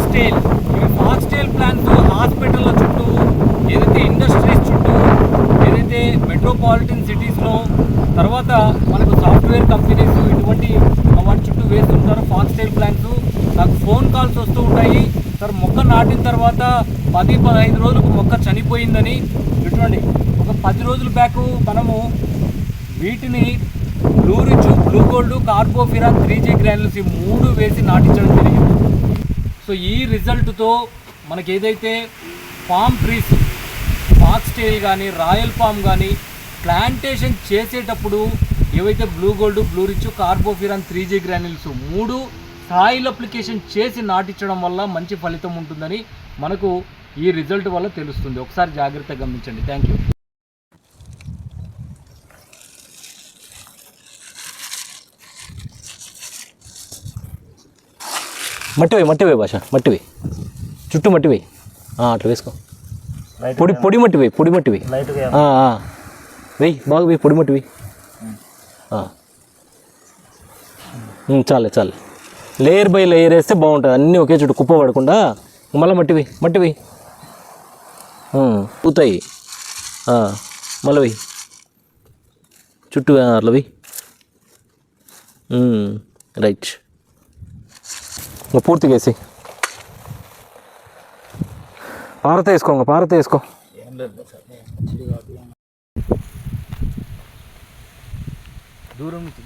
Foxtail. ఇవి foxtail plants హాస్పిటల్ల చుట్టూ, ఏదైతే ఇండస్ట్రీస్ చుట్టూ, ఏదైతే మెట్రోపాలిటన్ సిటీస్లో, తర్వాత మనకు సాఫ్ట్వేర్ కంపెనీస్ ఇటువంటి వాటి చుట్టూ వేస్తుంటారు ఫాక్స్టైల్ ప్లాంట్స్. నాకు ఫోన్ కాల్స్ వస్తూ ఉంటాయి, సార్ మొక్క నాటిన తర్వాత 10-15 రోజులకు మొక్క చనిపోయిందని. ఇటువంటి ఒక 10 రోజుల బ్యాక్ మనము వీటిని blue rich, blue gold, carbofuran, 3G granules ఈ 3 వేసి నాటించడం జరిగింది. సో ఈ రిజల్ట్తో మనకి ఏదైతే పామ్ ట్రీస్, ఫాక్స్టైల్ కానీ, రాయల్ పామ్ కానీ ప్లాంటేషన్ చేసేటప్పుడు ఏవైతే blue gold, blue rich, carbofuran, 3G granules 3 soil application చేసి నాటించడం వల్ల మంచి ఫలితం ఉంటుందని మనకు ఈ రిజల్ట్ వల్ల తెలుస్తుంది. ఒకసారి జాగ్రత్తగా గమనించండి. Thank you. మట్టివే భాష, మట్టివే చుట్టూ మట్టివే, అట్లా వేసుకో. పొడి మట్టి వేయి, పొడి మట్టి వేయి, వెయ్యి బాగా వెయ్యి, పొడి మట్టి వెయ్యి. చాలే లేయర్ బై లేయర్ వేస్తే బాగుంటుంది, అన్నీ ఒకే చుట్టూ కుప్ప పడకుండా. మళ్ళీ మట్టి వెయ్యి పూతాయి. మళ్ళీ వెయ్యి చుట్టూ, అట్లా వెయ్యి. రైట్, పూర్తిగా వేసి పారత వేసుకో. దూరం నుంచి